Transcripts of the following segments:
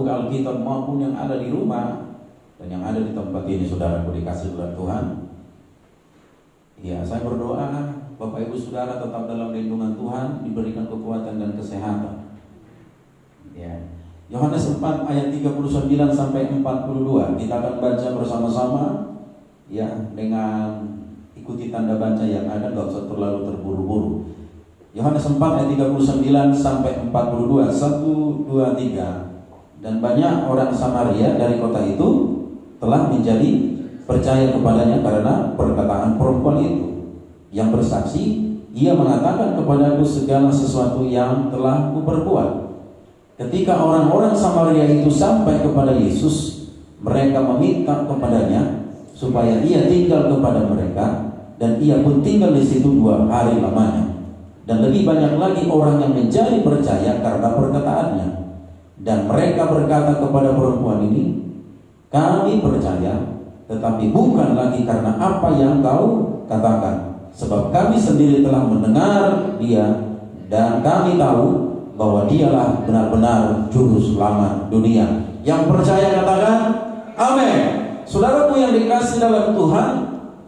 Alkitab maupun yang ada di rumah dan yang ada di tempat ini, saudaraku dikasih oleh Tuhan. Ya, saya berdoa Bapak Ibu Saudara tetap dalam lindungan Tuhan, diberikan kekuatan dan kesehatan. Ya. Yohanes 4 ayat 39 sampai 42 kita akan baca bersama-sama ya, dengan ikuti tanda baca yang ada, enggak usah terlalu terburu-buru. Yohanes 4 ayat 39 sampai 42. 1 2 3. Dan banyak orang Samaria dari kota itu telah menjadi percaya kepadanya karena perkataan perempuan itu yang bersaksi, ia mengatakan kepadaku segala sesuatu yang telah kuperbuat. Ketika orang-orang Samaria itu sampai kepada Yesus, mereka meminta kepadanya supaya ia tinggal kepada mereka, dan ia pun tinggal di situ 2 hari lamanya. Dan lebih banyak lagi orang yang menjadi percaya karena perkataannya. Dan mereka berkata kepada perempuan ini, kami percaya, tetapi bukan lagi karena apa yang kau katakan, sebab kami sendiri telah mendengar dia, dan kami tahu bahwa dialah benar-benar juru selamat dunia. Yang percaya katakan amin. Saudaraku yang dikasih dalam Tuhan,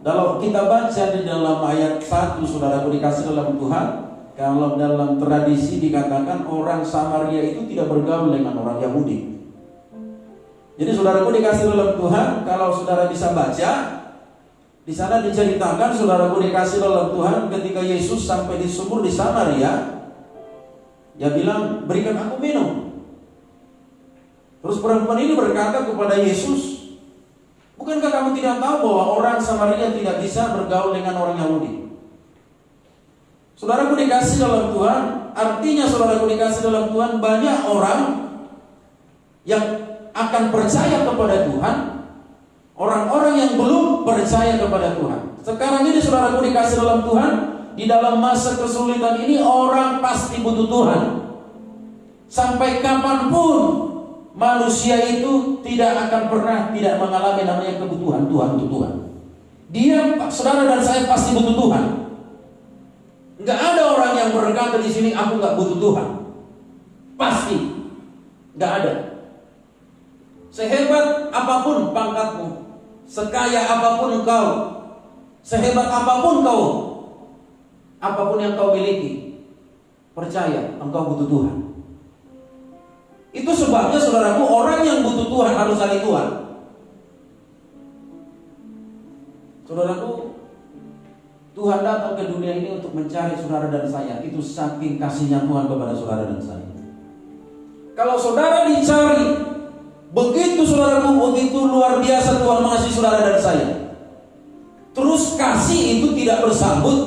kalau kita baca di dalam ayat 1, saudaraku dikasih dalam Tuhan, kalau dalam tradisi dikatakan orang Samaria itu tidak bergaul dengan orang Yahudi. Jadi saudaraku dikasih dalam Tuhan, kalau saudara bisa baca, di sana diceritakan, saudaraku dikasih dalam Tuhan, ketika Yesus sampai di sumur di Samaria, dia bilang, berikan aku minum. Terus perempuan ini berkata kepada Yesus, bukankah kamu tidak tahu bahwa orang Samaria tidak bisa bergaul dengan orang Yahudi? Saudaraku dikasih dalam Tuhan, artinya saudaraku dikasih dalam Tuhan, banyak orang yang akan percaya kepada Tuhan, orang-orang yang belum percaya kepada Tuhan. Sekarang ini saudaraku dikasih dalam Tuhan, di dalam masa kesulitan ini orang pasti butuh Tuhan. Sampai kapanpun manusia itu tidak akan pernah tidak mengalami namanya kebutuhan Tuhan untuk Tuhan. Dia, saudara dan saya pasti butuh Tuhan. Enggak ada orang yang berkata di sini aku enggak butuh Tuhan. Pasti enggak ada. Sehebat apapun pangkatmu, sekaya apapun engkau, sehebat apapun kau, apapun yang kau miliki, percaya engkau butuh Tuhan. Itu sebabnya saudaraku, orang yang butuh Tuhan harus cari Tuhan. Saudaraku, Tuhan datang ke dunia ini untuk mencari saudara dan saya. Itu saking kasihnya Tuhan kepada saudara dan saya. Kalau saudara dicari, begitu saudaraku, begitu luar biasa Tuhan mengasihi saudara dan saya. Terus kasih itu tidak bersambut,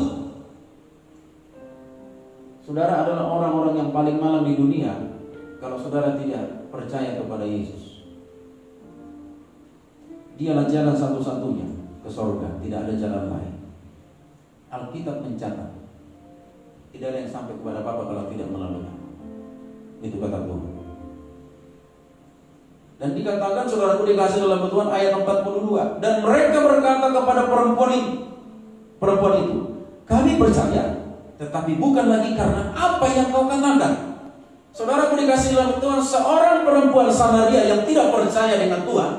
saudara adalah orang-orang yang paling malang di dunia kalau saudara tidak percaya kepada Yesus. Dialah jalan satu-satunya ke surga, tidak ada jalan lain. Alkitab mencatat, tidak ada yang sampai kepada Bapa kalau tidak melalui Aku. Itu kata Tuhan. Dan dikatakan saudaraku dikasih dalam Tuhan ayat 42. Dan mereka berkata kepada perempuan itu, kami percaya, tetapi bukan lagi karena apa yang kau katakan. Saudaraku dikasih dalam Tuhan, seorang perempuan Samaria yang tidak percaya dengan Tuhan,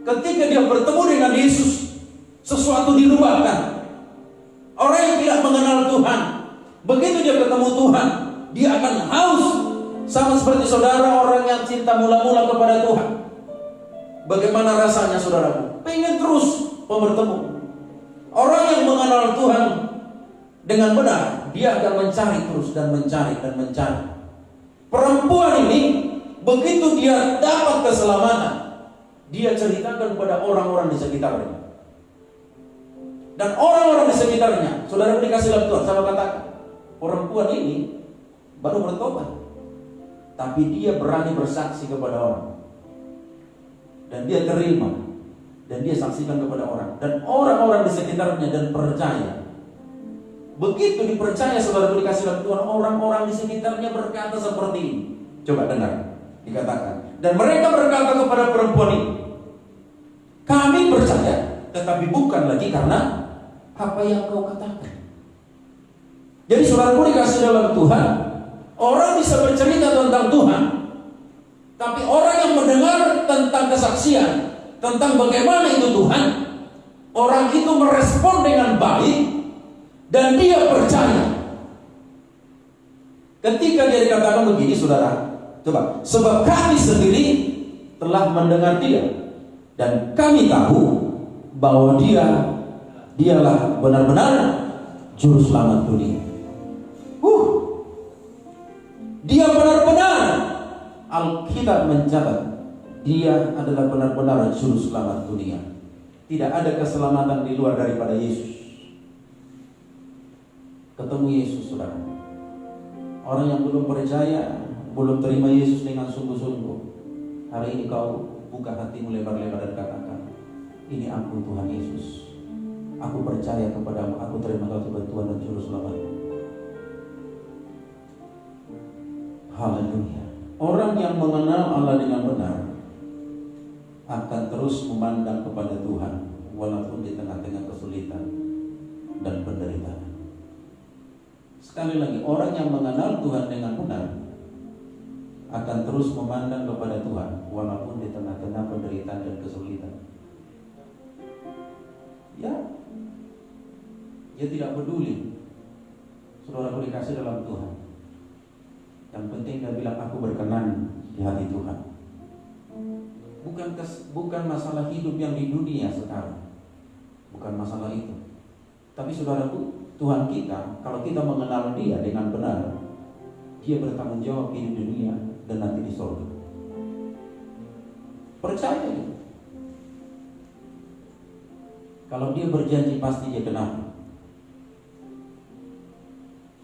ketika dia bertemu dengan Yesus, sesuatu dirubahkan. Orang yang tidak mengenal Tuhan, begitu dia ketemu Tuhan, dia akan haus. Sama seperti saudara orang yang cinta mula-mula kepada Tuhan. Bagaimana rasanya saudaraku? Pengen terus bertemu. Orang yang mengenal Tuhan dengan benar, dia akan mencari terus dan mencari dan mencari. Perempuan ini, begitu dia dapat keselamatan, dia ceritakan kepada orang-orang di sekitarnya. Dan orang-orang di sekitarnya, saudara dikasih dalam Tuhan, saya katakan, perempuan ini baru bertobat, tapi dia berani bersaksi kepada orang. Dan dia terima, dan dia saksikan kepada orang. Dan orang-orang di sekitarnya dan percaya. Begitu dipercaya saudara dikasih dalam Tuhan, orang-orang di sekitarnya berkata seperti ini. Coba dengar, dikatakan. Dan mereka berkata kepada perempuan ini, kami percaya, tetapi bukan lagi karena apa yang kau katakan. Jadi saudaraku dikasih dalam Tuhan, orang bisa bercerita tentang Tuhan, Tapi orang yang mendengar tentang kesaksian, tentang bagaimana itu Tuhan, orang itu merespon dengan baik dan dia percaya. Ketika dia dikatakan begini, saudara, coba, sebab kami sendiri telah mendengar dia dan kami tahu bahwa dialah benar-benar juru selamat dunia. Dia benar-benar, Alkitab mencatat, dia adalah benar-benar juru selamat dunia. Tidak ada keselamatan di luar daripada Yesus. Ketemu Yesus, saudara. Orang yang belum percaya, belum terima Yesus dengan sungguh-sungguh, hari ini kau buka hatimu lebar-lebar dan katakan, ini aku Tuhan Yesus. Aku percaya kepadamu, aku terima kau sebagai Tuhan dan Juru Selamatku. Haleluya. Orang yang mengenal Allah dengan benar akan terus memandang kepada Tuhan walaupun di tengah-tengah kesulitan dan penderitaan. Sekali lagi, orang yang mengenal Tuhan dengan benar akan terus memandang kepada Tuhan walaupun di tengah-tengah penderitaan dan kesulitan. Ya, dia tidak peduli. Saudaraku dikasih dalam Tuhan, yang penting dia bilang, aku berkenan di hati Tuhan. Bukan masalah hidup yang di dunia sekarang, bukan masalah itu. Tapi saudaraku, Tuhan kita, kalau kita mengenal dia dengan benar, dia bertanggung jawab hidup di dunia dan nanti di surga. Percaya itu. Kalau dia berjanji pasti dia genapi.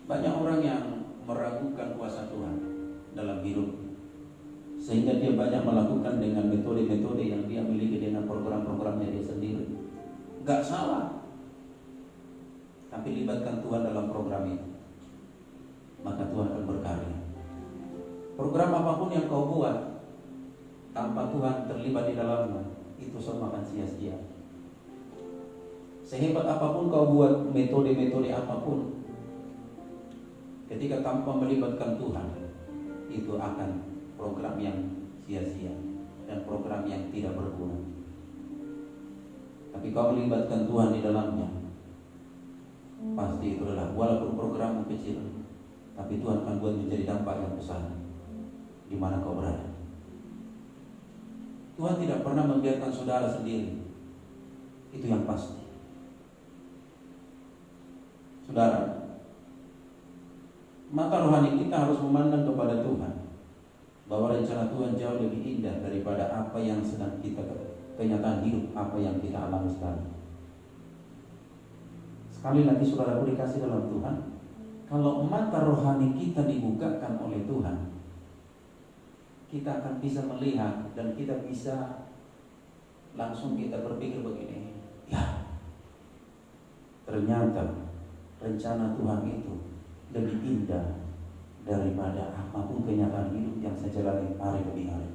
Banyak orang yang meragukan kuasa Tuhan dalam hidup, sehingga dia banyak melakukan dengan metode-metode yang dia miliki dengan program-programnya dia sendiri. Gak salah, tapi libatkan Tuhan dalam program itu, maka Tuhan akan berkarya. Program apapun yang kau buat tanpa Tuhan terlibat di dalamnya, itu semua akan sia-sia. Sehebat apapun kau buat metode-metode apapun, ketika tanpa melibatkan Tuhan, itu akan program yang sia-sia dan program yang tidak berguna. Tapi kau melibatkan Tuhan di dalamnya, pasti itu adalah, walaupun programmu kecil, tapi Tuhan akan buat menjadi dampak yang besar di mana kau berada. Tuhan tidak pernah membiarkan saudara sendiri, itu yang pasti. Saudara, mata rohani kita harus memandang kepada Tuhan, bahwa rencana Tuhan jauh lebih indah daripada apa yang sedang kita, kenyataan hidup apa yang kita alami sekarang. Sekali lagi saudaraku dikasih dalam Tuhan, kalau mata rohani kita dibukakan oleh Tuhan, kita akan bisa melihat dan kita bisa langsung kita berpikir begini, ya, ternyata rencana Tuhan itu lebih indah daripada apapun kenyataan hidup yang saya jalani hari demi hari.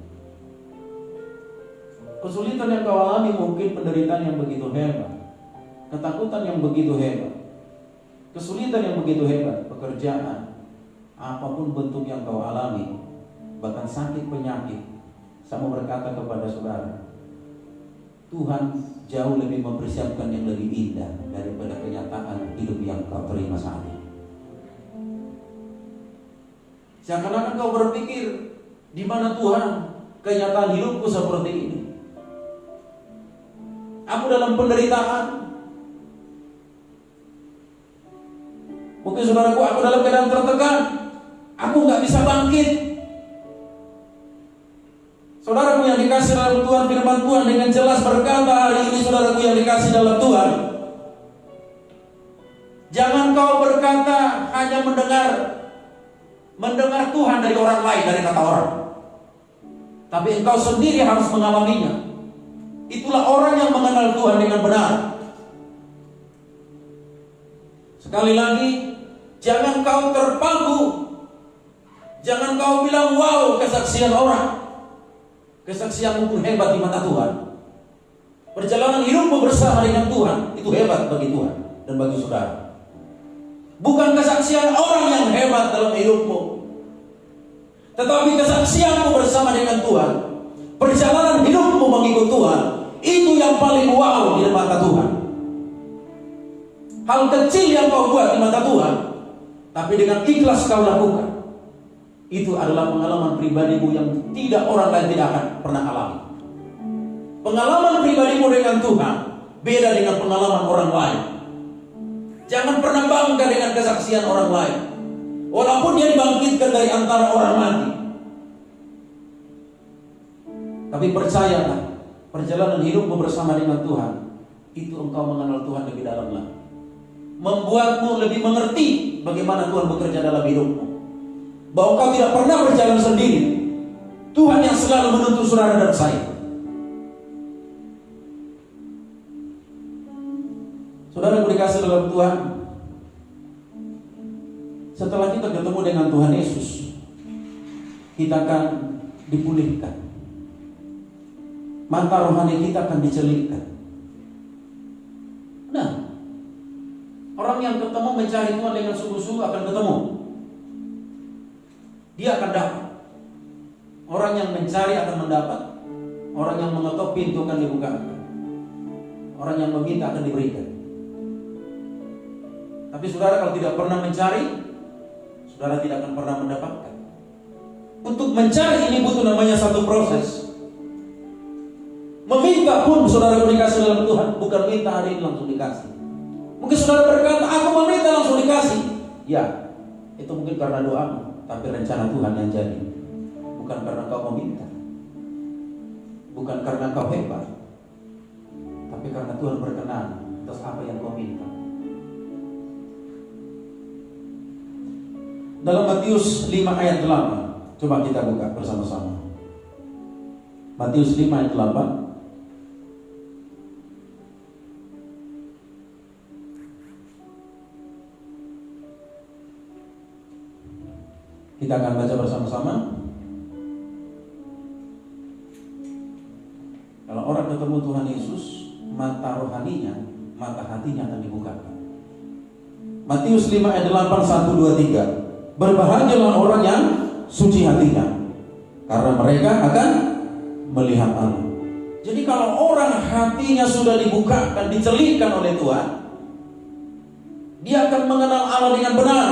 Kesulitan yang kau alami, mungkin penderitaan yang begitu hebat, ketakutan yang begitu hebat, kesulitan yang begitu hebat, pekerjaan, apapun bentuk yang kau alami, bahkan sakit penyakit, saya mau berkata kepada saudara, Tuhan jauh lebih mempersiapkan yang lebih indah daripada kenyataan hidup yang kau terima saat ini. Seakan-akan kau berpikir, di mana Tuhan, kenyataan hidupku seperti ini. Aku dalam penderitaan. Mungkin saudaraku, aku dalam keadaan tertekan. Aku gak bisa bangkit. Saudaraku yang dikasih dalam Tuhan, firman Tuhan dengan jelas berkata hari ini, saudaraku yang dikasih dalam Tuhan, jangan kau berkata hanya mendengar Tuhan dari orang lain, dari kata orang, tapi engkau sendiri harus mengalaminya. Itulah orang yang mengenal Tuhan dengan benar. Sekali lagi, jangan kau terpaku, jangan kau bilang wow kesaksian orang. Kesaksianmu pun hebat di mata Tuhan. Perjalanan hidupmu bersama dengan Tuhan itu hebat bagi Tuhan dan bagi saudara. Bukan kesaksian orang yang hebat dalam hidupmu, Tetapi kesaksianmu bersama dengan Tuhan, perjalanan hidupmu mengikut Tuhan, itu yang paling wow di mata Tuhan. Hal kecil yang kau buat di mata Tuhan, tapi dengan ikhlas kau lakukan, itu adalah pengalaman pribadimu yang tidak orang lain tidak akan pernah alami. Pengalaman pribadimu dengan Tuhan beda dengan pengalaman orang lain. Jangan pernah bangga dengan kesaksian orang lain, walaupun dia dibangkitkan dari antara orang mati. Tapi percayalah, perjalanan hidupmu bersama dengan Tuhan, itu engkau mengenal Tuhan lebih dalam lagi, membuatmu lebih mengerti bagaimana Tuhan bekerja dalam hidupmu, bahwa engkau tidak pernah berjalan sendiri. Tuhan yang selalu menuntun saudara dan saya. Saudara dikasih dalam Tuhan, setelah kita ketemu dengan Tuhan Yesus, kita akan dipulihkan. Mata rohani kita akan dicelikkan. Nah, orang yang ketemu mencari Tuhan dengan sungguh-sungguh akan ketemu. Dia akan dapat. Orang yang mencari akan mendapat. Orang yang mengetok pintu akan dibukakan. Orang yang meminta akan diberikan. Tapi saudara kalau tidak pernah mencari, saudara tidak akan pernah mendapatkan. Untuk mencari ini butuh namanya satu proses. Meminta pun saudara dikasih dalam Tuhan, bukan minta hari ini langsung dikasih. Mungkin saudara berkata, aku meminta langsung dikasih. Ya, itu mungkin karena doamu, tapi rencana Tuhan yang jadi. Bukan karena kau meminta, bukan karena kau hebat, tapi karena Tuhan berkenan atas apa yang kau minta. Dalam Matius 5 ayat 8, coba kita buka bersama-sama. Matius 5 ayat 8. Kita akan baca bersama-sama. Kalau orang ketemu Tuhan Yesus, mata rohaninya, mata hatinya akan dibukakan. Matius 5 ayat 8, 1, 2, 3. Berbahagialah orang yang suci hatinya, karena mereka akan melihat Allah. Jadi kalau orang hatinya sudah dibukakan, dicelikkan oleh Tuhan, dia akan mengenal Allah dengan benar.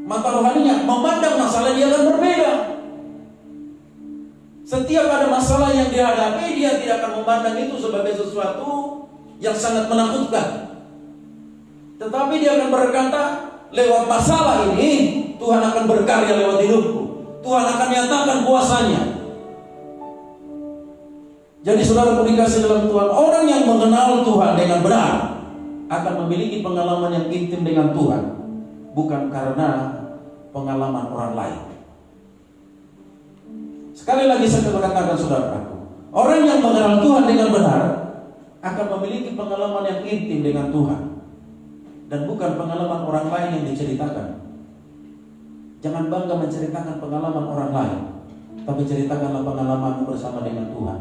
Mata rohaninya memandang masalah dia akan berbeda. Setiap ada masalah yang dihadapi, dia tidak akan memandang itu sebagai sesuatu yang sangat menakutkan. Tetapi dia akan berkata, lewat masalah ini Tuhan akan berkarya lewat hidupku. Tuhan akan nyatakan kuasanya. Jadi saudara dikasih dalam Tuhan, orang yang mengenal Tuhan dengan benar akan memiliki pengalaman yang intim dengan Tuhan, bukan karena pengalaman orang lain. Sekali lagi saya katakan saudaraku, orang yang mengenal Tuhan dengan benar akan memiliki pengalaman yang intim dengan Tuhan, dan bukan pengalaman orang lain yang diceritakan. Jangan bangga menceritakan pengalaman orang lain, tapi ceritakanlah pengalamanmu bersama dengan Tuhan.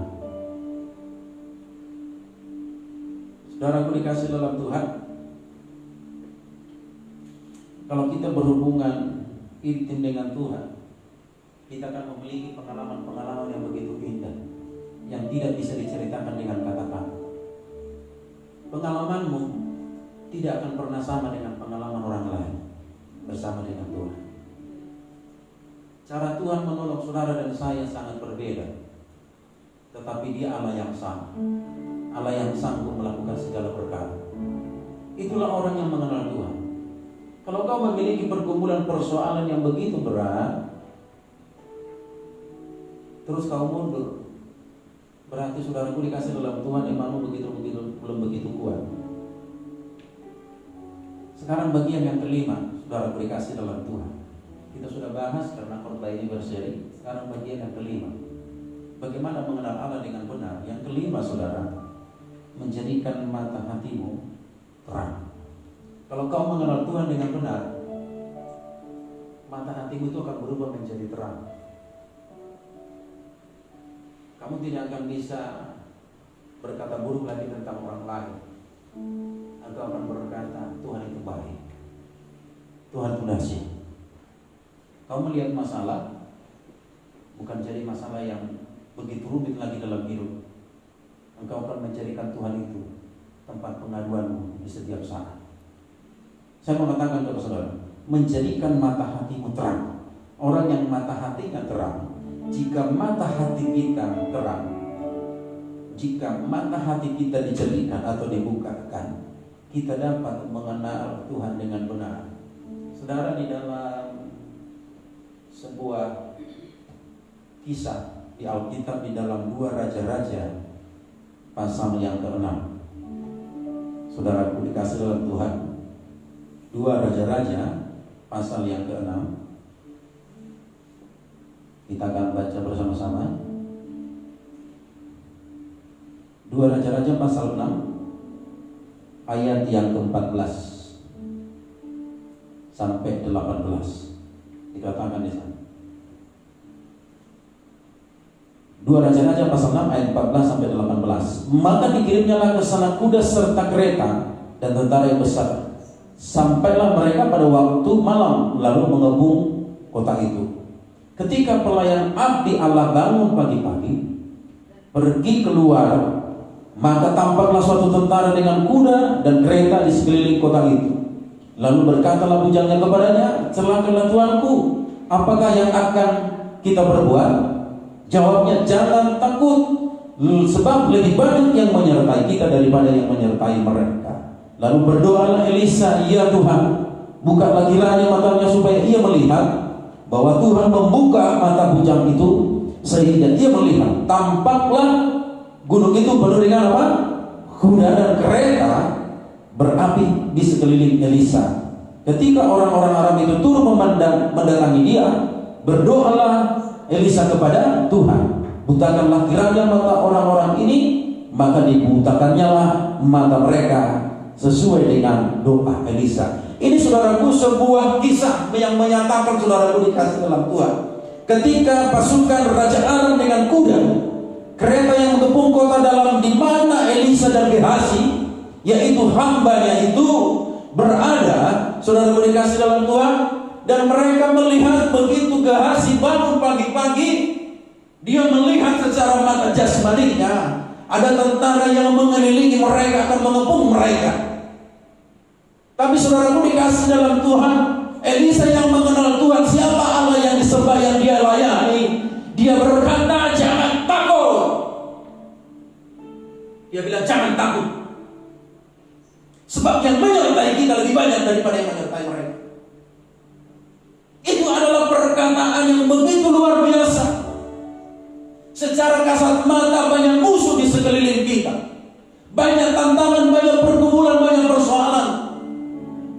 Saudaraku dikasih dalam Tuhan, kalau kita berhubungan intim dengan Tuhan, kita akan memiliki pengalaman-pengalaman yang begitu indah, yang tidak bisa diceritakan dengan kata-kata. Pengalamanmu tidak akan pernah sama dengan pengalaman orang lain bersama dengan Tuhan. Cara Tuhan menolong saudara dan saya sangat berbeda, tetapi Dia Allah yang sama, Allah yang sanggup melakukan segala perkara. Itulah orang yang mengenal Tuhan. Kalau kau memiliki pergumulan persoalan yang begitu berat, terus kau mundur, berarti saudaraku dikasih dalam Tuhan, imanmu belum begitu kuat. Sekarang bagian yang kelima, saudaraku dikasih dalam Tuhan. Kita sudah bahas karena khotbah ini berseri. Sekarang bagian yang kelima, bagaimana mengenal Allah dengan benar. Yang kelima, saudara, menjadikan mata hatimu terang. Kalau kau mengenal Tuhan dengan benar, mata hatimu itu akan berubah menjadi terang. Kamu tidak akan bisa berkata buruk lagi tentang orang lain. Engkau akan berkata, Tuhan itu baik, Tuhan itu dahsyat. Kau melihat masalah, bukan jadi masalah yang begitu rumit lagi dalam hidup. Engkau akan menjadikan Tuhan itu tempat pengaduanmu di setiap saat. Saya mau katakan kepada saudara, menjadikan mata hatimu terang. Orang yang mata hatinya terang, jika mata hati kita terang, jika mata hati kita dijelikan atau dibukakan, kita dapat mengenal Tuhan dengan benar. Saudara, di dalam sebuah kisah di Alkitab, di dalam 2 Raja-Raja pasal yang ke-6, saudaraku dikasih dalam Tuhan, 2 Raja-Raja pasal yang ke-6, kita akan baca bersama-sama. 2 Raja-Raja pasal 6 ayat yang ke-14 sampai 18. Dikatakan di sana. 2 Raja-Raja pasal 6 ayat 14 sampai 18. Maka dikirimnyalah ke sana kuda serta kereta dan tentara yang besar. Sampailah mereka pada waktu malam, lalu mengepung kota itu. Ketika pelayan abdi Allah bangun pagi-pagi, pergi keluar, maka tampaklah suatu tentara dengan kuda dan kereta di sekeliling kota itu. Lalu berkatalah bujangnya kepadanya, celakalah tuanku, apakah yang akan kita perbuat? Jawabnya, jangan takut, sebab lebih banyak yang menyertai kita daripada yang menyertai mereka. Lalu berdoalah Elisa, ya Tuhan, bukalah kiranya matanya supaya ia melihat. Bahwa Tuhan membuka mata bujang itu sehingga dia melihat. Tampaklah gunung itu penuh dengan apa? Kuda dan kereta berapi di sekeliling Elisa. Ketika orang-orang Aram itu turun mendatangi dia, berdoalah Elisa kepada Tuhan, butakanlah kiranya mata orang-orang ini, maka dibutakannya lah mata mereka sesuai dengan doa Elisa. Ini saudaraku sebuah kisah yang menyatakan, saudaraku dikasih dalam Tuhan, ketika pasukan Raja Aram dengan kuda, kereta yang mengepung kota dalam, di mana Elisa dan Gehazi, yaitu hambanya itu berada, saudaraku dikasih dalam Tuhan, dan mereka melihat begitu Gehazi bangun pagi-pagi, dia melihat secara mata jasmaninya ada tentara yang mengelilingi mereka, akan mengepung mereka. Tapi saudaraku dikasih dalam Tuhan, Elisa yang mengenal Tuhan, siapa Allah yang disembah, yang dia layani, dia berkata, jangan takut. Dia bilang, jangan takut, sebab yang menyertai kita lebih banyak daripada yang menyertai mereka. Itu adalah perkataan yang begitu luar biasa. Secara kasat mata banyak musuh di sekeliling kita, banyak tantangan, banyak pergumulan, banyak persoalan.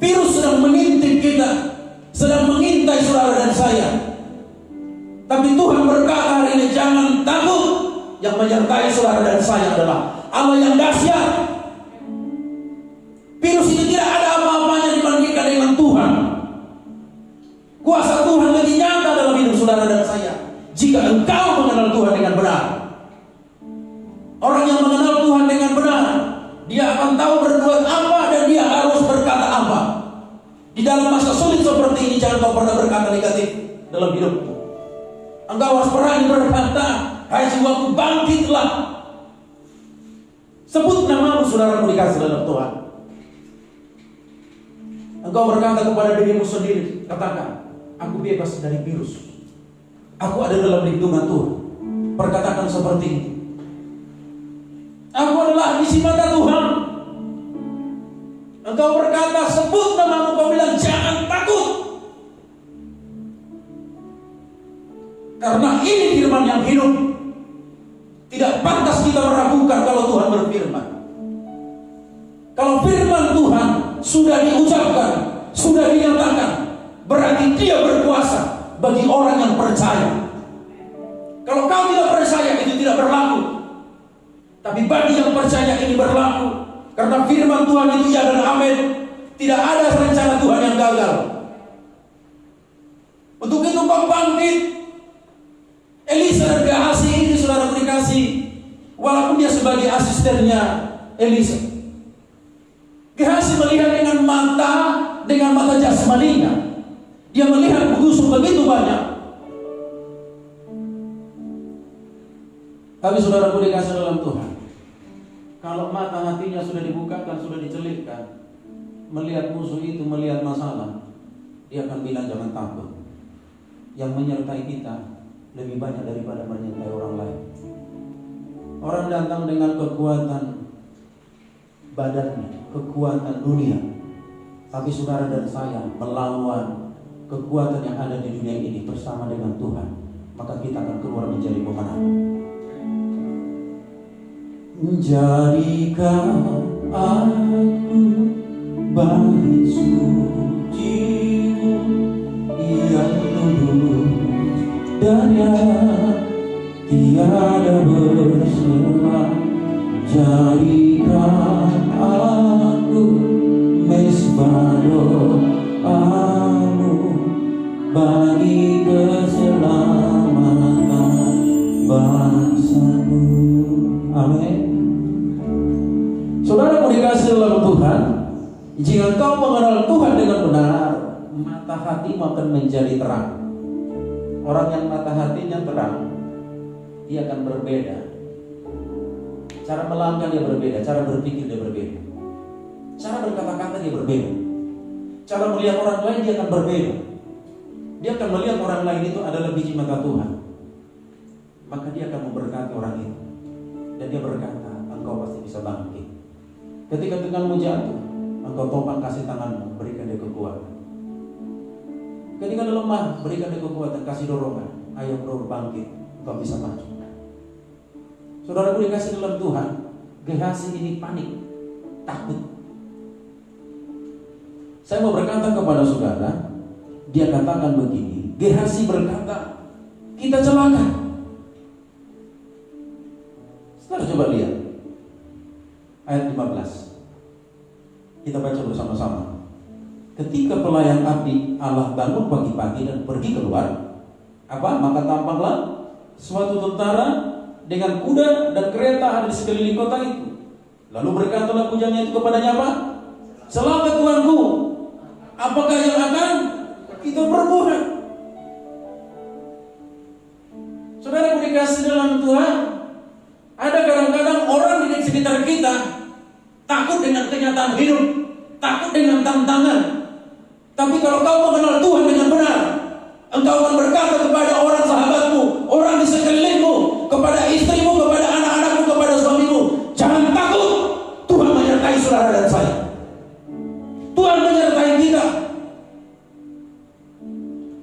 Virus sedang mengintip kita, sedang mengintai saudara dan saya. Tapi Tuhan berkata hari ini, jangan takut. Yang menyertai saudara dan saya adalah Allah yang dahsyat. Virus ini tidak ada apa-apanya dibandingkan dengan Tuhan. Kuasa Tuhan lebih nyata dalam hidup saudara dan saya jika engkau mengenal Tuhan dengan benar. Orang yang mengenal Tuhan dengan benar, dia akan tahu berbuat apa dan dia harus berkata apa. Di dalam masa sulit seperti ini, jangan kau pernah berkata negatif dalam hidupmu. Engkau harus berani berkata, hai jiwaku, bangkitlah. Sebut namamu, saudaraku dikasih dalam Tuhan. Engkau berkata kepada dirimu sendiri, katakan, aku bebas dari virus. Aku ada dalam lindungan Tuhan. Perkatakan seperti ini. Aku adalah di mata Tuhan. Engkau berkata, sebut namamu, kau bilang jangan takut. Karena ini firman yang hidup. Tidak pantas kita meragukan kalau Tuhan berfirman. Kalau firman Tuhan sudah diucapkan, sudah dinyatakan, berarti dia berkuasa bagi orang yang percaya. Kalau kau tidak percaya, itu tidak berlaku. Tapi bagi yang percaya ini berlaku. Karena firman Tuhan itu ya dan amin. Tidak ada rencana Tuhan yang gagal. Untuk itu kau bangkit. Elisa dan Gehazi ini saudara dikasih, walaupun dia sebagai asistennya Elisa. Gehazi melihat dengan mata jasmaninya. Dia melihat musuh begitu banyak. Tapi saudaraku dikasih dalam Tuhan, kalau mata hatinya sudah dibukakan, sudah dicelipkan, melihat musuh itu, melihat masalah, dia akan bilang jangan takut. Yang menyertai kita lebih banyak daripada menyertai orang lain. Orang datang dengan kekuatan badannya, kekuatan dunia, tapi saudara dan saya melawan kekuatan yang ada di dunia ini bersama dengan Tuhan, maka kita akan keluar menjadi pemenang. Jadikan aku bait suci-Mu yang lurus dan yang tiada bersela. Jadikan aku mesbah doa-Mu bagi keselamatan bangsa-Mu. Amin. Saudara dikasih dalam Tuhan, jika kau mengenal Tuhan dengan benar, mata hatimu akan menjadi terang. Orang yang mata hatinya terang, dia akan berbeda. Cara melangkah dia berbeda, cara berpikir dia berbeda, cara berkata-kata dia berbeda, cara melihat orang lain dia akan berbeda. Dia akan melihat orang lain itu adalah biji mata Tuhan, maka dia akan memberkati orang itu. Dan dia berkata, engkau pasti bisa bangkit. Ketika tanganmu jatuh, engkau topang kasih tanganmu, berikan dia kekuatan. Ketika dia lemah, berikan dia kekuatan, kasih dorongan. Ayo bro, bangkit, engkau bisa maju. Saudaraku dikasih dalam Tuhan, Gehazi ini panik, takut. Saya mau berkata kepada saudara, dia katakan begini, Gehazi berkata, kita celaka. Saudara coba lihat ayat 15. Kita baca bersama-sama. Ketika pelayan abdi Allah bangun pagi-pagi dan pergi keluar, maka tampaklah suatu tentara dengan kuda dan kereta ada di sekeliling kota itu. Lalu berkatalah pujangnya itu kepadanya apa? Celaka tuanku, apakah yang akan kita perbuat? Saudara dikasih dalam Tuhan, ada kadang-kadang orang di sekitar kita takut dengan kenyataan hidup, takut dengan tantangan. Tapi kalau kau mengenal Tuhan dengan benar, engkau akan berkata kepada orang sahabatmu, orang di sekelilingmu, kepada istrimu, kepada anak-anakmu, kepada suamimu, jangan takut, Tuhan menyertai saudara dan saya. Tuhan menyertai kita.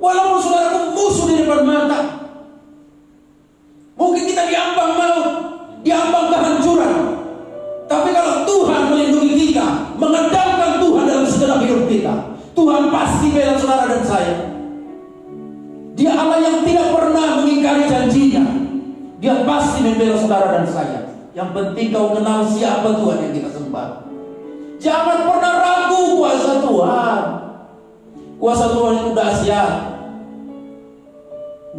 Walaupun saudaraku musuh di depan mata, mungkin kita diambang maut, diambang kehancuran, tapi kalau Tuhan melindungi kita, mengandalkan Tuhan dalam segala hidup kita, Tuhan pasti bela saudara dan saya. Dia Allah yang tidak pernah mengingkari janjinya. Dia pasti membela saudara dan saya. Yang penting kau kenal siapa Tuhan yang kita sembah. Jangan pernah ragu kuasa Tuhan. Kuasa Tuhan itu dahsyat.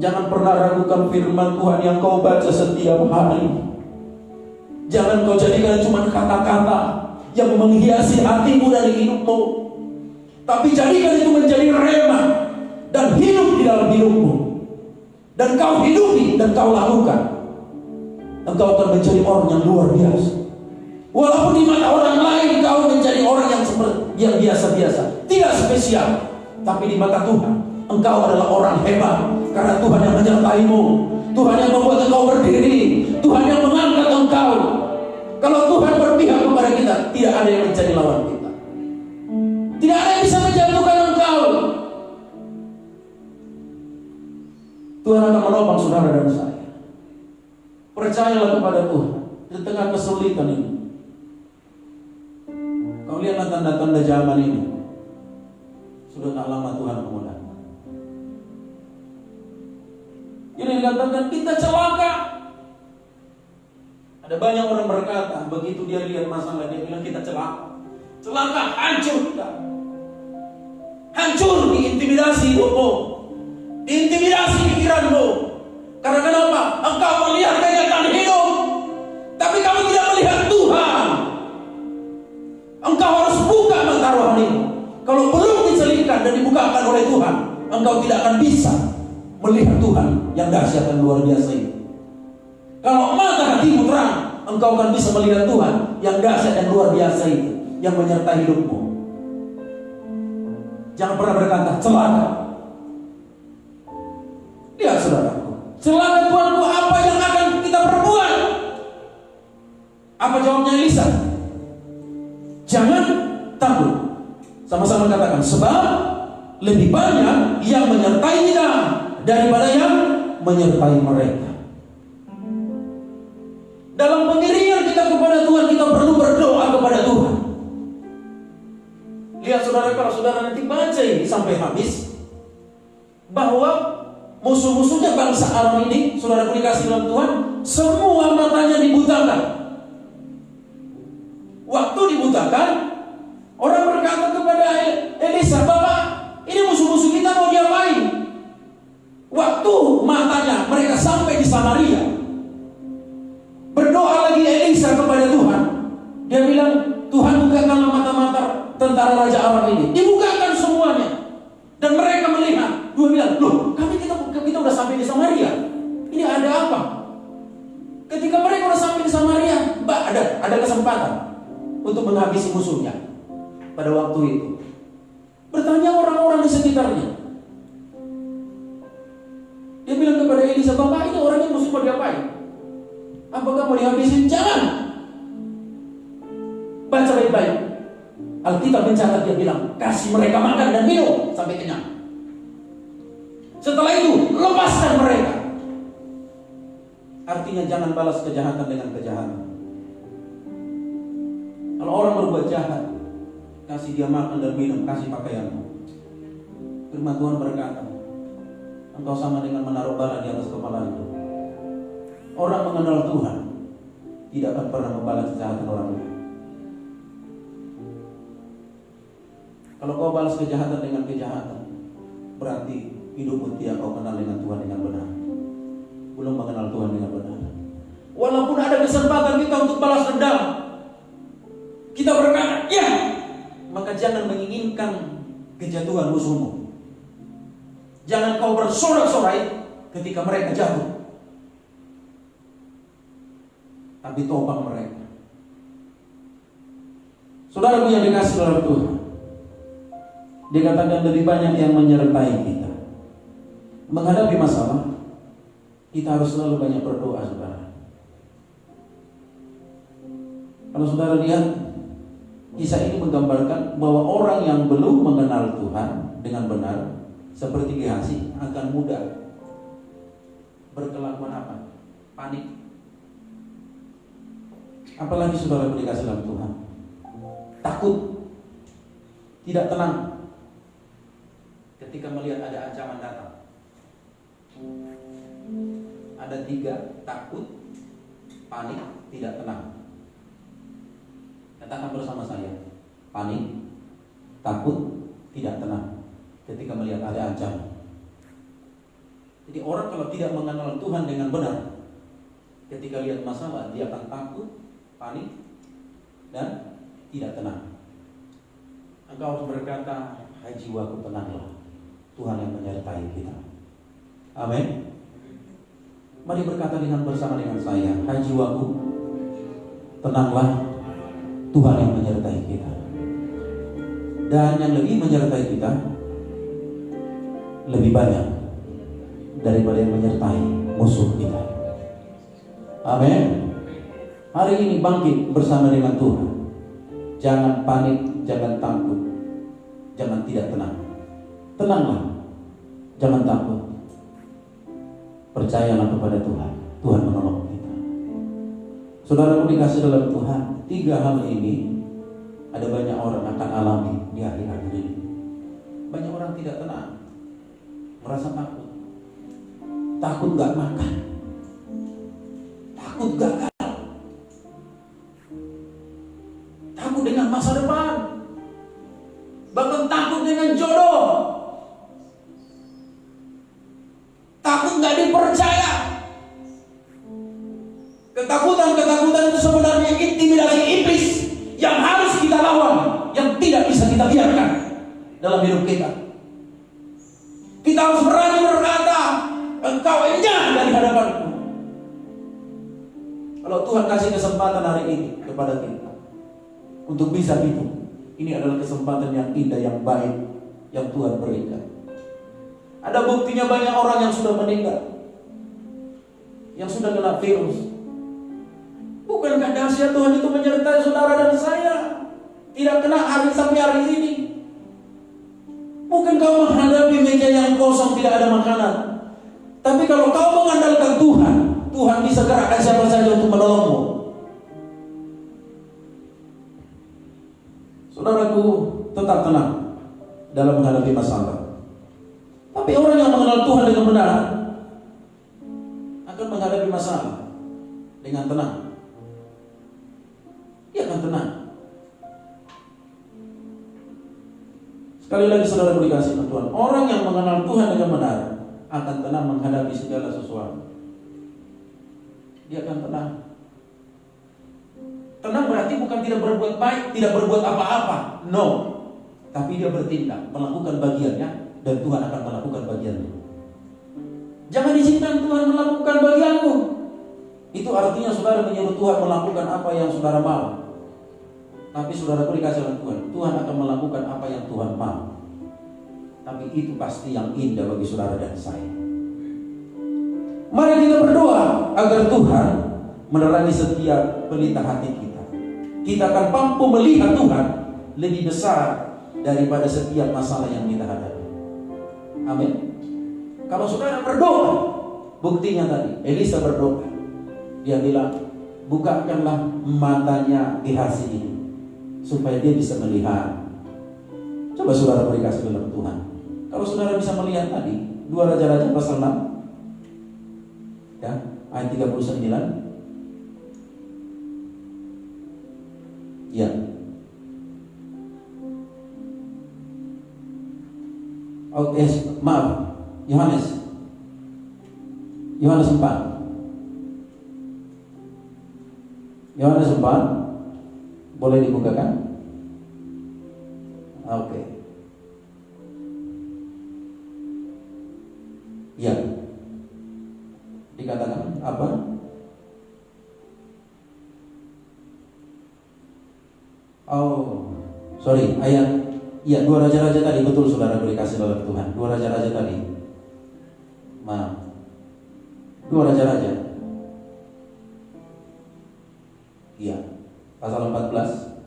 Jangan pernah ragukan firman Tuhan yang kau baca setiap hari. Jangan kau jadikan cuma kata-kata yang menghiasi hatimu dari hidupmu, tapi jadikan itu menjadi rema dan hidup di dalam hidupmu. Dan kau hidupi dan kau lakukan. Engkau akan menjadi orang yang luar biasa. Walaupun di mata orang lain kau menjadi orang yang biasa-biasa, tidak spesial, tapi di mata Tuhan engkau adalah orang hebat. Karena Tuhan yang menyertaimu, Tuhan yang membuat engkau berdiri, Tuhan yang mengangkat engkau. Kalau Tuhan berpihak kepada kita, tidak ada yang menjadi lawan kita. Tidak ada yang bisa menjatuhkan engkau. Tuhan akan menopang saudara dan saya. Percayalah kepada Tuhan di tengah kesulitan ini. Kau lihat tanda-tanda zaman ini. Sudah tak lama Tuhan memudahkan. Jadi dikatakan kita celaka. Ada banyak orang berkata, begitu dia lihat masalah, dia bilang kita celaka. Celaka, hancur kita. Hancur, diintimidasi hidupmu, diintimidasi pikiranmu. Karena kenapa? Engkau melihat kenyataan hidup, tapi kamu tidak melihat Tuhan. Engkau harus buka mata rohanimu. Kalau belum dicelipkan dan dibukakan oleh Tuhan, engkau tidak akan bisa melihat Tuhan yang dahsyat dan luar biasa itu. Kalau mata hatimu terang, engkau akan bisa melihat Tuhan yang dahsyat dan luar biasa itu, yang menyertai hidupmu. Jangan pernah berkata, celaka. Lihat saudaraku, celaka Tuhanku, apa yang akan kita perbuat? Apa jawabnya Elisa? Jangan takut. Sama-sama katakan, sebab lebih banyak yang menyertai kita daripada yang menyertai mereka. Dalam pengiringan kita kepada Tuhan, kita perlu berdoa kepada Tuhan. Lihat saudara, kalau saudara nanti baca ini sampai habis, bahwa musuh-musuhnya bangsa Aram ini, saudara dikasih dalam Tuhan, semua matanya dibutakan. Waktu dibutakan, orang berkata kepada Elisa, Bapak, ini musuh-musuh kita mau diapain? Waktu matanya mereka sampai di Samaria, berdoa lagi Elisa kepada Tuhan. Dia bilang, Tuhan bukakanlah mata-mata tentara Raja Aram ini. Dibukakan semuanya. Dan mereka melihat. Dia bilang, loh, kita udah sampai di Samaria. Ini ada apa? Ketika mereka udah sampai di Samaria, ada kesempatan untuk menghabisi musuhnya. Pada waktu itu, bertanya orang-orang di sekitarnya. Dia bilang kepada Elisa, Bapak, ini orangnya musuh mau diapain? Apakah mau dihabisin? Jangan. Baca baik-baik. Alkitab mencatat, dia bilang, kasih mereka makan dan minum sampai kenyang. Setelah itu, lepaskan mereka. Artinya jangan balas kejahatan dengan kejahatan. Kalau orang berbuat jahat, kasih dia makan dan minum, kasih pakaianmu. Firman Tuhan berkata, engkau sama dengan menaruh bala di atas kepala itu. Orang mengenal Tuhan tidak akan pernah membalas kejahatan orang lain. Kalau kau balas kejahatan dengan kejahatan, berarti hidupmu tidak kau kenal dengan Tuhan dengan benar. Belum mengenal Tuhan dengan benar. Walaupun ada kesempatan kita untuk balas dendam, kita berkata, ya, maka jangan menginginkan kejatuhan musuhmu. Jangan kau bersorak-sorai ketika mereka jatuh, tapi topang mereka. Saudaraku yang dikasihi oleh Tuhan, dikatakan lebih banyak yang menyertai kita. Menghadapi masalah, kita harus selalu banyak berdoa, saudara. Kalau saudara lihat, kisah ini menggambarkan bahwa orang yang belum mengenal Tuhan dengan benar, seperti Gehazi, akan mudah berkelakuan apa? Panik. Apalagi saudara dikasih dalam Tuhan, takut, tidak tenang ketika melihat ada ancaman datang. Ada 3, takut, panik, tidak tenang. Katakan bersama saya, panik, takut, tidak tenang ketika melihat ada ancaman. Jadi orang kalau tidak mengenal Tuhan dengan benar, ketika lihat masalah, dia akan takut, panik, dan tidak tenang. Engkau harus berkata, hai jiwaku tenanglah, Tuhan yang menyertai kita. Amin. Mari berkata bersama dengan saya, hai jiwaku tenanglah, Tuhan yang menyertai kita. Dan yang lebih menyertai kita lebih banyak daripada yang menyertai musuh kita. Amin. Hari ini bangkit bersama dengan Tuhan. Jangan panik, jangan takut, jangan tidak tenang. Tenanglah, jangan takut. Percayalah kepada Tuhan. Tuhan menolong kita. Saudaraku dikasih dalam Tuhan, 3 hal ini ada banyak orang akan alami di akhir-akhir ini. Banyak orang tidak tenang, merasa takut. Takut gak makan, takut gagal, takut dengan masa depan, bahkan takut dengan jodoh, takut gak dipercaya. Ketakutan itu sebenarnya intimidasi iblis yang harus kita lawan, yang tidak bisa kita biarkan dalam hidup kita. Kita harus berani berkata, engkau enyah dari hadapanku. Kalau Tuhan kasih kesempatan hari ini kepada kita untuk bisa hidup, ini adalah kesempatan yang indah, yang baik yang Tuhan berikan. Ada buktinya banyak orang yang sudah meninggal, yang sudah kena virus. Bukankah dahsyat Tuhan itu menyertai saudara dan saya? Tidak kena hari sampai hari ini. Bukan kau menghadapi meja yang kosong tidak ada makanan. Tapi kalau kau mengandalkan Tuhan, Tuhan bisa gerakkan siapa saja untuk menolongmu. Saudaraku, tetap tenang dalam menghadapi masalah. Tapi orang yang mengenal Tuhan dengan benar akan menghadapi masalah dengan tenang. Dia akan tenang. Sekali lagi saudara dikasih Tuhan, orang yang mengenal Tuhan dengan benar akan tenang menghadapi segala sesuatu. Dia akan tenang. Tenang berarti bukan tidak berbuat baik, tidak berbuat apa-apa. No. Tapi dia bertindak, melakukan bagiannya, dan Tuhan akan melakukan bagiannya. Jangan izinkan Tuhan melakukan bagianmu. Itu artinya saudara menyuruh Tuhan melakukan apa yang saudara mau. Tapi saudara dikasih oleh Tuhan, Tuhan akan melakukan apa yang Tuhan mau. Tapi itu pasti yang indah bagi saudara dan saya. Mari kita berdoa agar Tuhan menerangi setiap pelita hati kita. Kita akan mampu melihat Tuhan lebih besar daripada setiap masalah yang kita hadapi. Amin. Kalau saudara berdoa, buktinya tadi Elisa berdoa. Dia bilang, bukakanlah matanya Gehazi ini supaya dia bisa melihat. Coba saudara beri kasih dalam Tuhan. Kalau saudara bisa melihat tadi 2 Raja-Raja pasal 6 ya, ayat 39. Ya. Oh, maaf. Yohanes 4. Yohanes 4. Boleh dibukakan? Oke. Ya. Dikatakan apa? Oh, sorry, ayat ya 2 Raja-Raja tadi, betul saudara beri kasih dalam Tuhan. 2 Raja-Raja tadi. Maaf. 2 Raja-Raja. Iya. Pasal 14.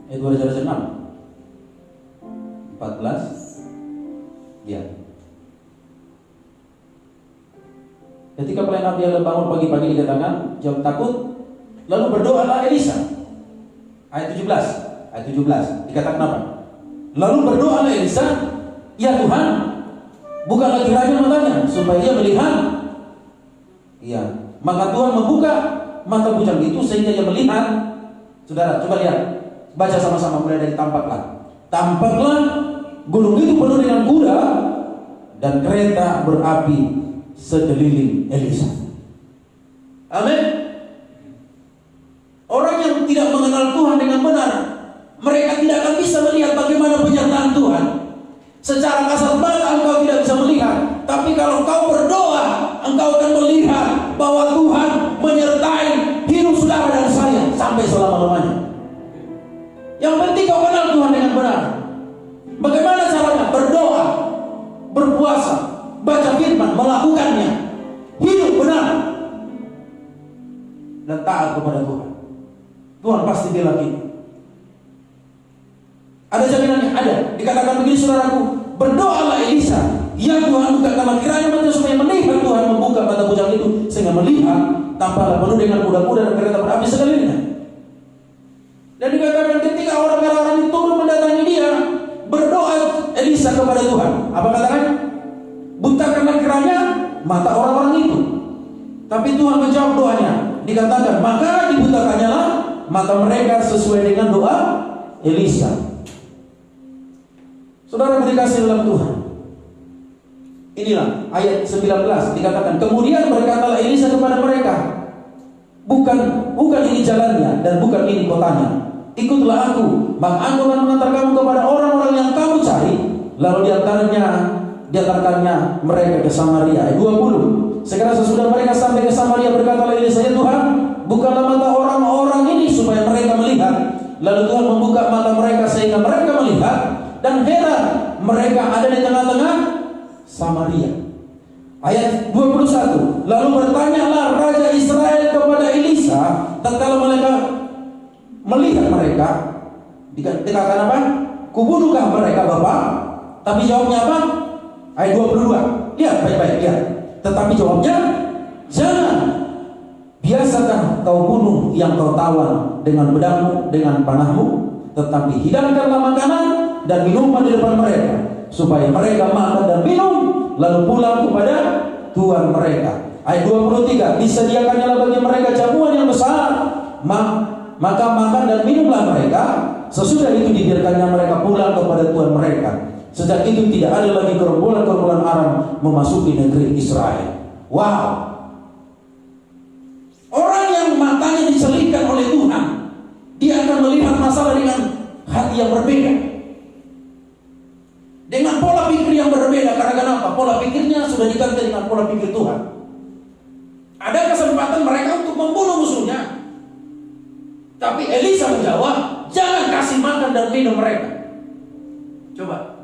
2 Raja-Raja 6. 14. Ya. Ketika pelayan Abiel bangun pagi-pagi dikatakan jawab takut, lalu berdoalah Elisa. Ayat 17 dikatakan apa? Lalu berdoalah Elisa, ya Tuhan, bukalah kiranya matanya supaya dia melihat. Iya, maka Tuhan membuka mata bujang itu sehingga dia melihat. Saudara, coba lihat, baca sama-sama mulai dari tampaklah gunung itu penuh dengan kuda dan kereta berapi sekeliling Elisa. Amin. Orang yang tidak mengenal Tuhan dengan benar, mereka tidak akan bisa melihat bagaimana penyertaan Tuhan. Secara kasat mata engkau tidak bisa melihat, tapi kalau kau berdoa, engkau akan melihat bahwa Tuhan menyertai hidup saudara dan saya sampai selama-lamanya. Yang penting kau kenal Tuhan dengan benar. Bagaimana caranya? Berdoa, berpuasa, baca firman, melakukannya, hidup benar, dan taat kepada Tuhan. Tuhan pasti bela kita. Ada jaminannya? Ada. Dikatakan begini saudaraku, berdoalah Elisa, ya Tuhan bukakanlah kiranya mata supaya melihat. Tuhan membuka mata bujang itu sehingga melihat, tampaklah penuh dengan kuda-kuda dan kereta berapi sekelilingnya. Dan dikatakan ketika orang-orang itu turun mendatangi dia, berdoa Elisa kepada Tuhan. Apa katakan? Butakanlah kiranya mata orang-orang itu. Tapi Tuhan menjawab doanya. Dikatakan maka dibutakannya lah mata mereka sesuai dengan doa Elisa. Saudara dikasih dalam Tuhan. Inilah ayat 19 dikatakan kemudian berkatalah Elisa kepada mereka, bukan ini jalannya dan bukan ini kotanya. Ikutlah aku, maka aku akan mengantar kamu kepada orang-orang yang kamu cari. Lalu diantarkannya mereka ke Samaria. Ayat 20. Segera sesudah mereka sampai ke Samaria, berkatalah Elisa, "Ya Tuhan, bukalah mata orang-orang ini supaya mereka melihat." Lalu Tuhan membuka mata mereka sehingga mereka melihat, dan heran, mereka ada di tengah-tengah Samaria. Ayat 21, lalu bertanyalah Raja Israel kepada Elisa tatkala mereka melihat mereka, dikatakan apa? "Kubunuhkah mereka, Bapak?" Tapi jawabnya apa? Ayat 22. Lihat baik-baik, lihat. Tetapi jawabnya, "Jangan. Biasakan kau bunuh yang kau tawan dengan pedangmu, dengan panahmu, tetapi hidangkanlah makanan dan minuman di depan mereka, supaya mereka makan dan minum, lalu pulang kepada Tuhan mereka." Ayat 23, "Disediakannya bagi mereka jamuan yang besar, maka makan dan minumlah mereka. Sesudah itu dibiarkannya mereka pulang kepada Tuhan mereka. Sejak itu tidak ada lagi gerombolan-gerombolan Aram memasuki negeri Israel." Wow. Orang yang matanya diselipkan oleh Tuhan, dia akan melihat masalah dengan hati yang berbeda, dengan pola pikir yang berbeda. Karena kenapa? Pola pikirnya sudah diganti dengan pola pikir Tuhan. Ada kesempatan mereka untuk membunuh musuhnya, tapi Elisa menjawab, "Jangan kasih makan dan minum mereka." Coba,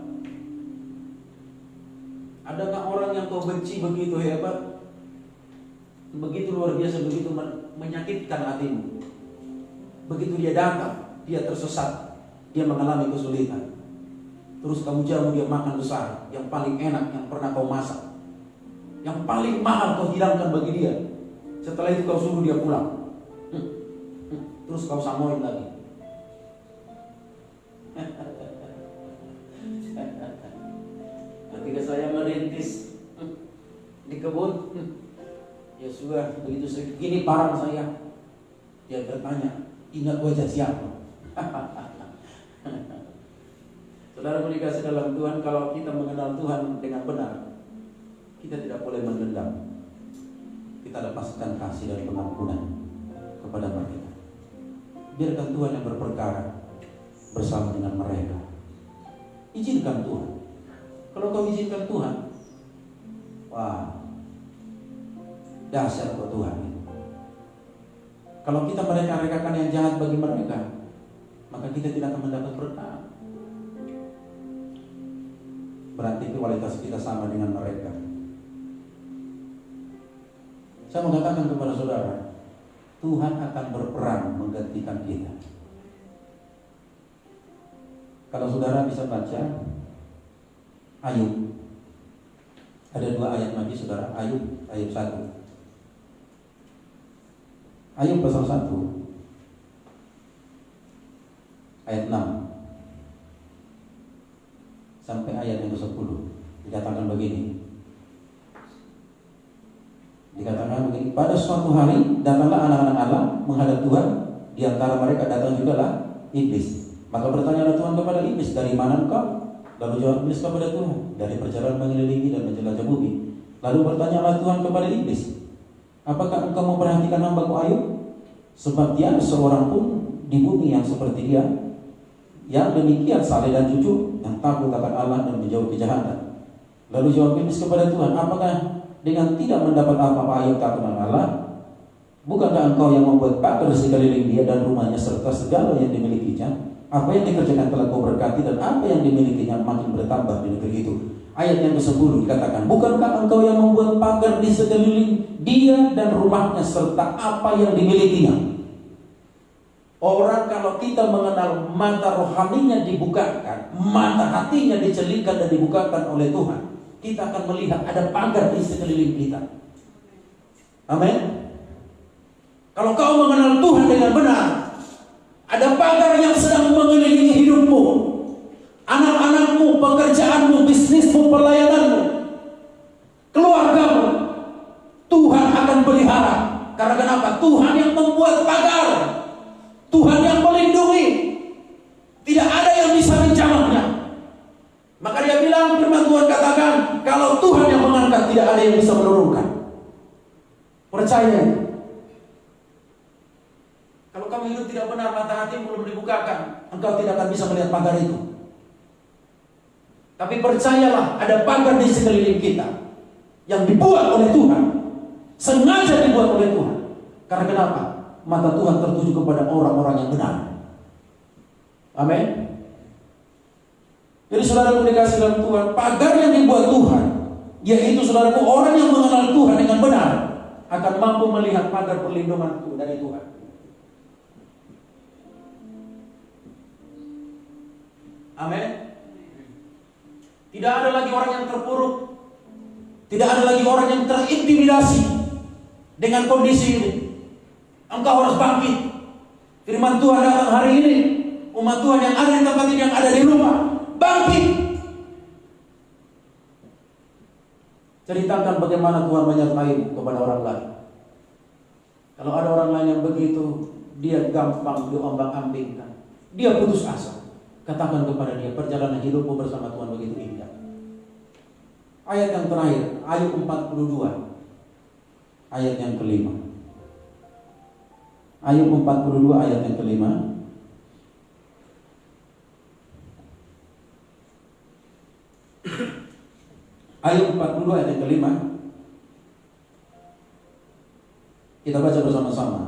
adakah orang yang kau benci begitu hebat, begitu luar biasa, begitu menyakitkan hatimu? Begitu dia datang, dia tersesat, dia mengalami kesulitan, terus kamu jamu dia makan besar, yang paling enak yang pernah kau masak, yang paling mahal kau hidangkan bagi dia. Setelah itu kau suruh dia pulang, terus kau samoin lagi. Ketika saya merintis di kebun, ya sudah begitu segini parang saya, dia bertanya, "Ingat wajah siapa?" Saudara dikasih dalam Tuhan, kalau kita mengenal Tuhan dengan benar, kita tidak boleh mendendam. Kita lepaskan kasih dan pengampunan kepada mereka. Biarkan Tuhan yang berperkara bersama dengan mereka. Izinkan Tuhan. Kalau kau izinkan Tuhan, wah, dahsyat buat Tuhan. Kalau kita mereka-rekakan yang jahat bagi mereka, maka kita tidak akan mendapat berkah. Berarti kualitas kita sama dengan mereka. Saya mengatakan kepada saudara, Tuhan akan berperan menggantikan kita. Kalau saudara bisa baca Ayub, ada 2 ayat lagi saudara. Ayub ayat 1. Ayub pasal 1 ayat 6 sampai ayat yang ke-10 dikatakan begini. Pada suatu hari datanglah anak-anak Allah menghadap Tuhan, di antara mereka datang jugalah iblis. Maka bertanyalah Tuhan kepada iblis, "Dari mana engkau?" Lalu jawab iblis kepada Tuhan, "Dari perjalanan mengelilingi dan menjelajah bumi." Lalu bertanyalah Tuhan kepada iblis, "Apakah engkau memperhatikan hamba-Ku Ayub? Sebab tiada seorang pun di bumi yang seperti dia, yang demikian saleh dan jujur, yang takut akan Allah dan menjauh kejahatan." Lalu jawab iblis kepada Tuhan, "Apakah dengan tidak mendapat apa-apa Ayub takut akan Allah? Bukankah engkau yang membuat pagar di sekeliling dia dan rumahnya serta segala yang dimilikinya? Apa yang dikerjakan telah kau berkati, dan apa yang dimilikinya makin bertambah di negeri itu." Ayat yang ke-10 dikatakan, "Bukankah engkau yang membuat pagar di sekeliling dia dan rumahnya serta apa yang dimilikinya?" Orang kalau kita mengenal, mata rohaninya dibukakan, mata hatinya dicelikan dan dibukakan oleh Tuhan, kita akan melihat ada pagar di sekeliling kita. Amin. Kalau kau mengenal Tuhan dengan benar, ada pagar yang sedang mengelilingi hidupmu, anak-anakmu, pekerjaanmu, bisnismu, pelayananmu, keluargamu. Tuhan akan pelihara. Karena kenapa? Tuhan yang membuat pagar, Tuhan yang melindungi. Tidak ada yang bisa menjamahnya. Maka dia bilang, firman Tuhan katakan, kalau Tuhan yang mengangkat, tidak ada yang bisa menurunkan. Percaya itu. Kalau kamu hidup tidak benar, mata hati belum dibukakan, engkau tidak akan bisa melihat pagar itu. Tapi percayalah, ada pagar di sekeliling kita yang dibuat oleh Tuhan. Sengaja dibuat oleh Tuhan. Karena kenapa? Mata Tuhan tertuju kepada orang-orang yang benar. Amin. Jadi saudaraku dikasih dalam Tuhan, pagar yang dibuat Tuhan, yaitu saudaraku orang yang mengenal Tuhan dengan benar, akan mampu melihat pagar perlindungan dari Tuhan. Amin. Tidak ada lagi orang yang terpuruk. Tidak ada lagi orang yang terintimidasi dengan kondisi ini. Engkau harus bangkit. Firman Tuhan datang hari ini. Umat Tuhan yang ada di tempat ini, yang ada di rumah, bangkit. Ceritakan bagaimana Tuhan menyertai kepada orang lain. Kalau ada orang lain yang begitu, dia gampang diombang-ambingkan, dia putus asa, katakan kepada dia, perjalanan hidupmu bersama Tuhan begitu indah. Ayat yang terakhir, ayat 42, ayat yang kelima. Ayat 42, ayat yang kelima. Ayat 42 ayat yang kelima. Kita baca bersama-sama.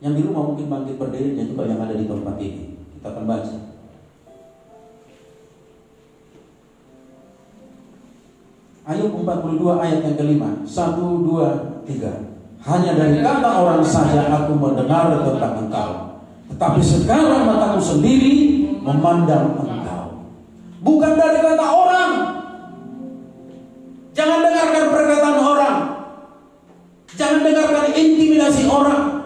Yang di rumah mungkin bangkit berdiri, dan juga yang ada di tempat ini. Kita akan baca. Ayat 42 ayat yang kelima. 1, 2, 3. Hanya dari kata orang saja aku mendengar tentang engkau, tetapi sekarang mataku sendiri memandang engkau. Bukan dari kata orang. Jangan dengarkan perkataan orang. Jangan dengarkan intimidasi orang.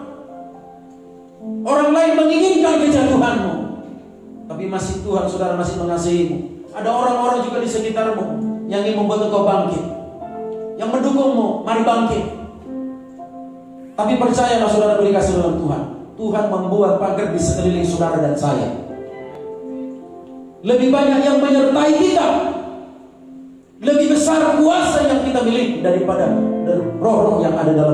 Orang lain menginginkan kejatuhanmu, tapi masih Tuhan, saudara, masih mengasihimu. Ada orang-orang juga di sekitarmu yang ingin membuat engkau bangkit, yang mendukungmu, mari bangkit. Tapi percayalah saudara, dikasih dalam Tuhan, Tuhan membuat pagar di sekeliling saudara dan saya. Lebih banyak yang menyertai kita, lebih besar kuasa yang kita miliki daripada roh-roh yang ada dalam